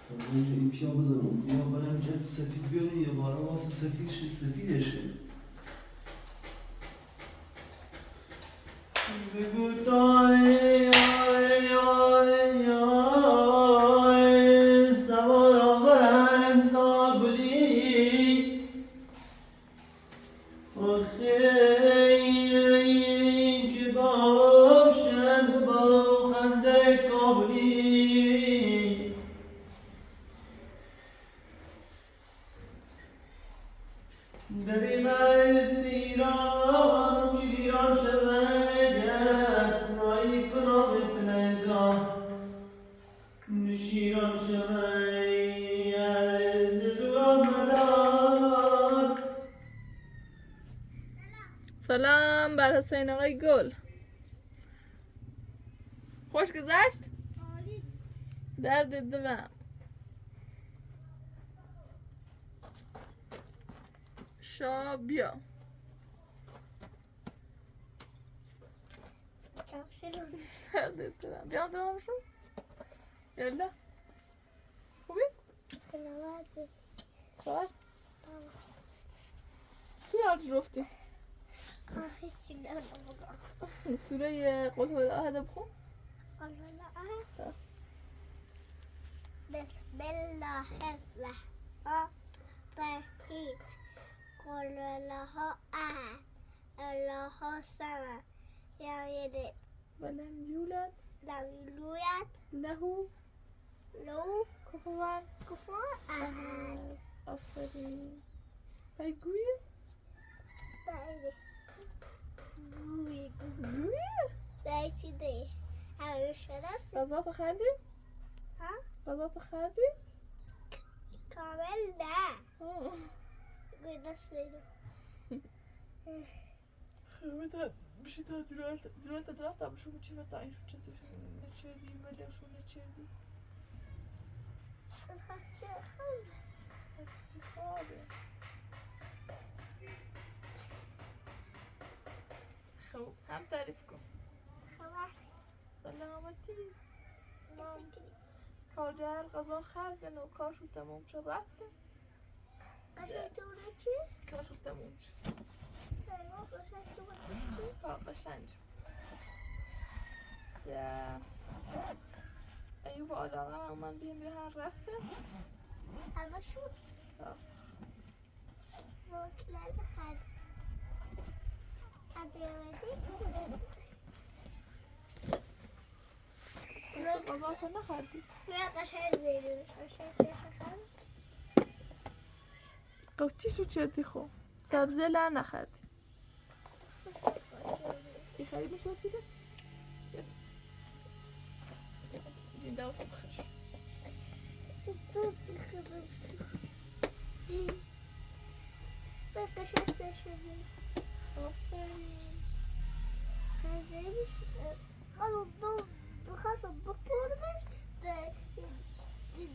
تا اینجا این پیا بزنم یا برم جد سفید بیارین یا بارا واسه سفید شد سفیدش کن بگو دای آی آی آی سوارا برم زابلی آخه جباب شد با خنده کابلی دریغ استیران چیران شود نایی کنام پلنگا نشیران شود زوران مدار سلام بر حسین آقای گل. خوش گذشت؟ درد دلم. شا بیا. درد دلم. بیا دلم شو. یلا. خوبی؟ خبر؟ چی یاد رفتی؟ سوره قل هو الأحد بخون؟ قل هو الأحد بسم الله الرحمن الرحيم قل الله أحد الله الصمد لم يلد ولم يولد لم يولد له له كفوا كفوا أحد. آفرین. بگویی؟ بله. گوی گویی؟ رسیده. همه شدم. غذا تو خوردی؟ ها؟ غذا تو خوردی؟ کامل نه. آه. گوی دست بگیر. خیلی بشه تا زیرالت درخت هم شو چی وقت این شو چیزی نچردی ملشو نچردی خسته خواب. استخابه خب هم تعریف کن خبر. سلامتی مام کارجر غذا خوردن و کارشو تموم شد رفتن قشنگتونه چی؟ کارشو تموم شد سلام قشنگتونه چی؟ قشنگ یا ایوب آدم من بیم به هر رفته همه شد. موکلن خد. ادروادی. غذا تو نخوردی نه قشنگ بیرونش قشنگ خواهد. قوتی شو چردی خو سبزه لن نخوردی ای خیلی شو چیده؟ این دوست بخش به قشنگ شدی. آفرین بخواستم بخورمش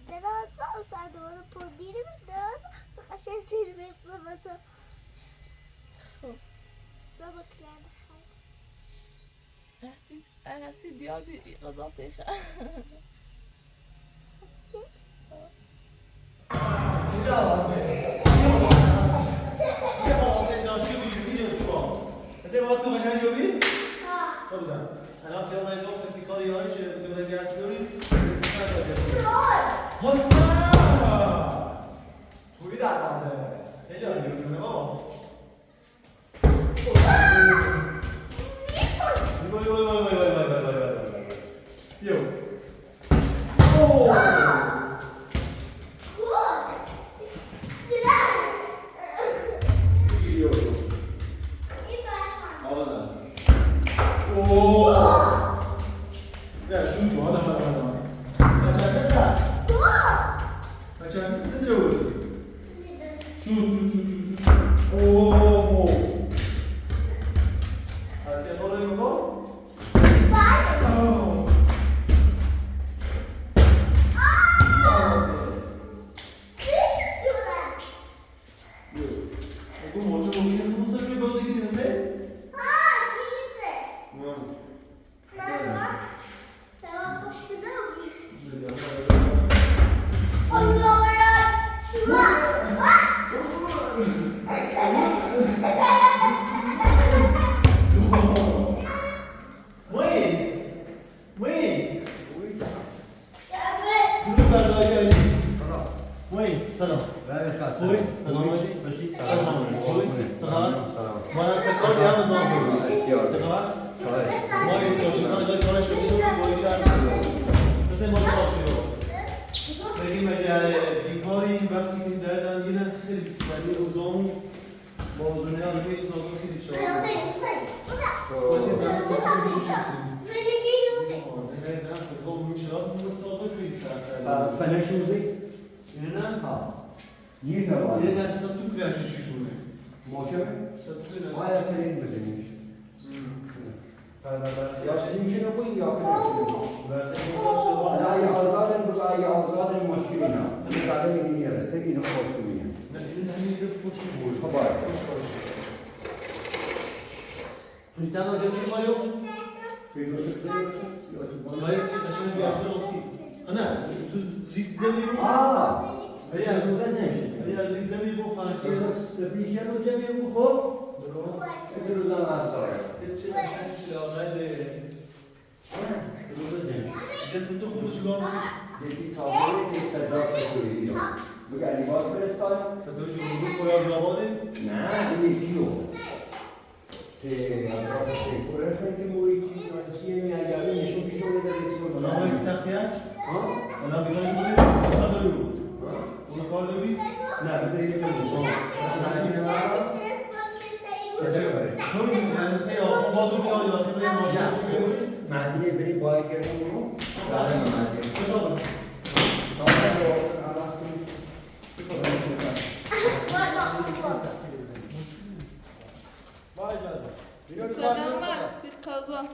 درازا و صندوق پر بیرمش درازا قشنگ زیرمش بمتا خب بابا کلن خواهد. هستی دیار بی غذا تیخه بگه لباس فرستاد تو جمهوری پایان آباده؟ نه این یکیو پرسن که موی چیز چیه میارگردی نشون پیدا بده رسول اونا باید تختیت؟ ها؟ اونا بیتانش بوده؟ اونا داری بود؟ اونا کار داری؟ نه بده یه تلو نه چطور بره؟ تو میدونی که آخون با تو بیان یا خیلی ماشین چی بگوری؟ مدینه بری بای کردن رو بله مدینه کتاب سلامت bir kaza.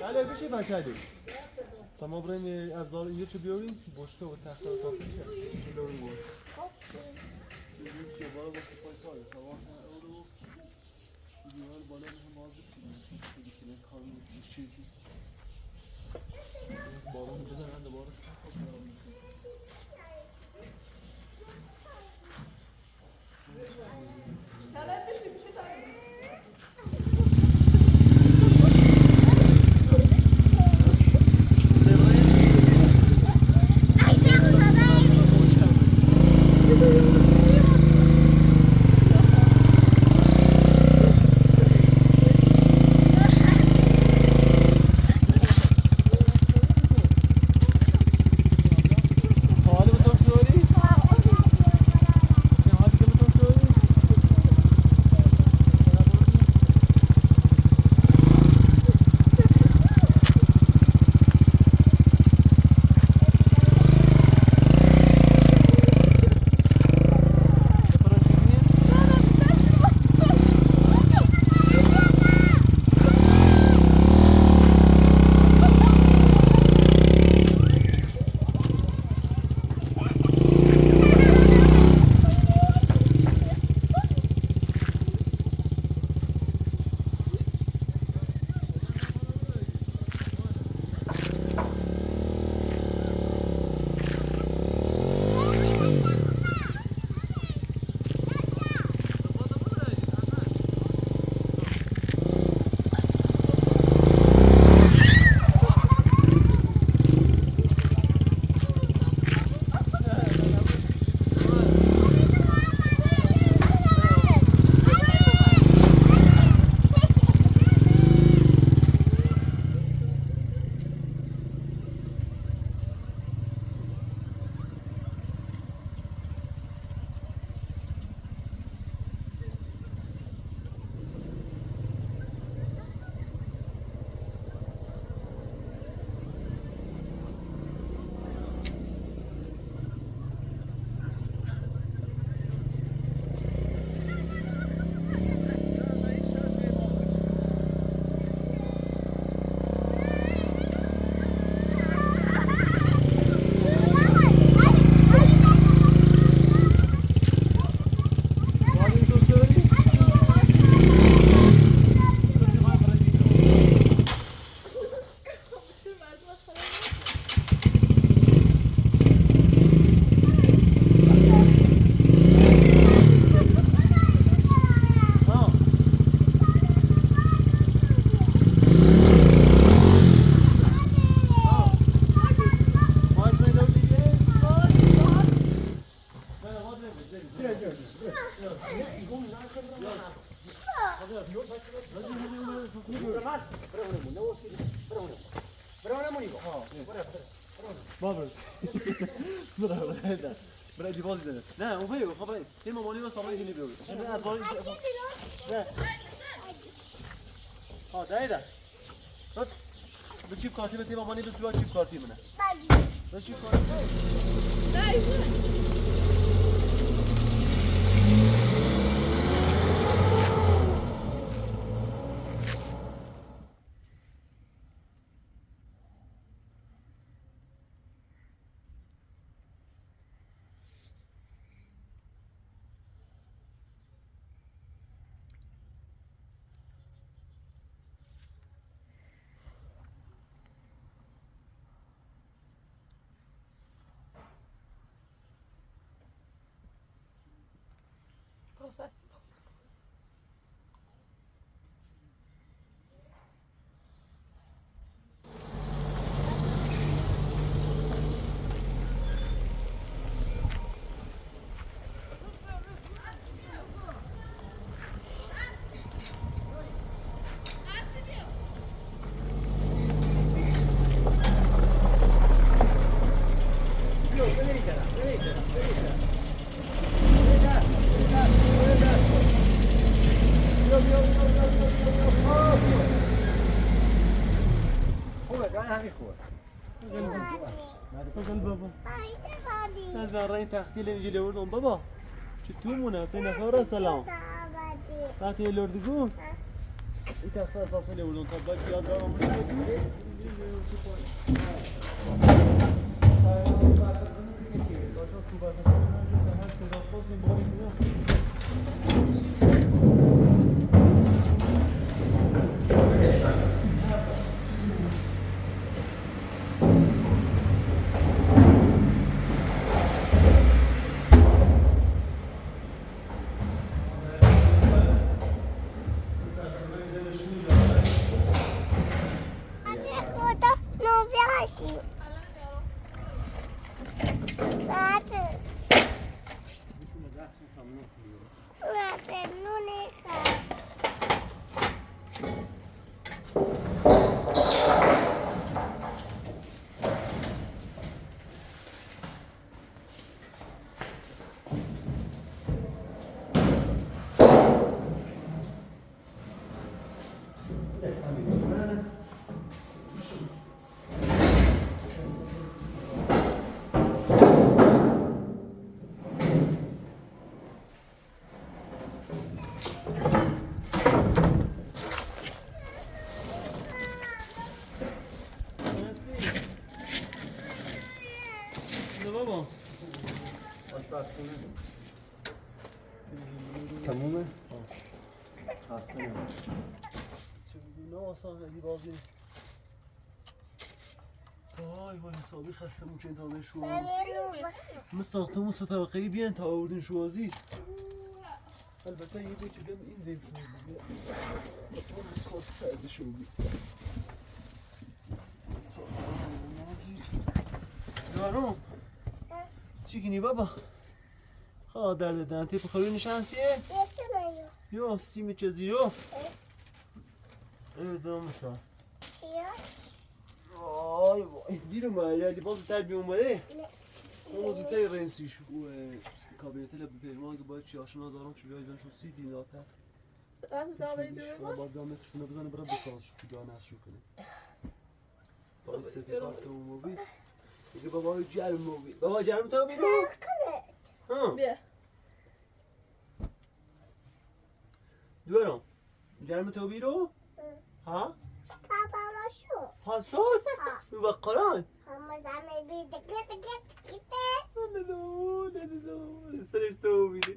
بله بشه بکردی تمام بریم ابزار اینجا چه بیاریم؟ بشته و تخت و صافی بیاریم بارون بزنن دوباره Bir şey takip. بابر برای دیواز زنه نه اون بگو خب برای این مامانی واسه مامانی اینو بگو نه افضل نه ها دایدا رد به چیپ کارتی بده مامانی به سویا چیپ کارتی منه به چیپ کارتی Proces. خوبه قاعد همین خوبه بگن بابا از برای تختی اینجا لوردم بابا چطور حسین نخواه سلام وقتی لوردگو این تخت اساسا لوردم تا باید یاد را آموزه بدی تمومه؟ خسته چگونه آسان خیلی بازی وای حسابی خسته مون تا به شوازی ما ساختمون 3 طبقه‌ای بیان تا آوردین شوازی البته یه چه دم این دیم شوازی خود سرد شوازی یارو چی کنی بابا؟ خواه درد دنتی بخوری نشانسیه؟ یا سیمی چیزی یو؟ ایدام تا آی وای دیرو مالی باز در بیوم بده اون زودتر رنسیش کابینت لب پیرمان که باید چی آشنا دارم چی بیایزن شو 30 دینار تا از داوری دومه باید دامتشونه بزنه برای بساز شو جا نست شو کنه تا سفی کارت اون موبیل دیگه بابا جرم موبیل بابا جرم تا بیرو بیا دوارم جرم تو بیرو ها Papa masuk. حسود و قرآن Sama-sama deket kita. نه سرستو بیره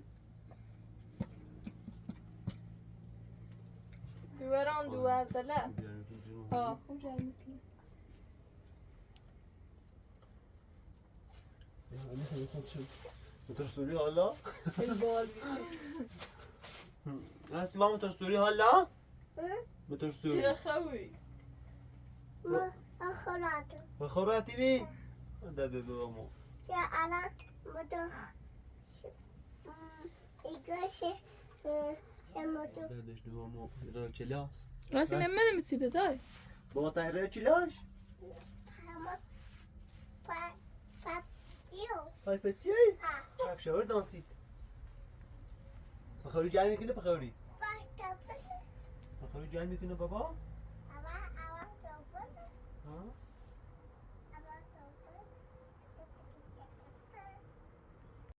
دواران دوار دله خوب جای میکنی موتور سوری حالا این بال هستی با موتور سوری حالا موتور سوری بیا خوی Akhirat. بخوراتی بی درد دوامو Ya anak motor. İgası. Motor. دردش دوامو را کلاس راستی نمیدونم میتیده دای با تا را کلاس Ama. Yo. های پتی کف شاور دانستی بخوری جای میکنه بخوری Bak tabii. بخوری جای میکنه بابا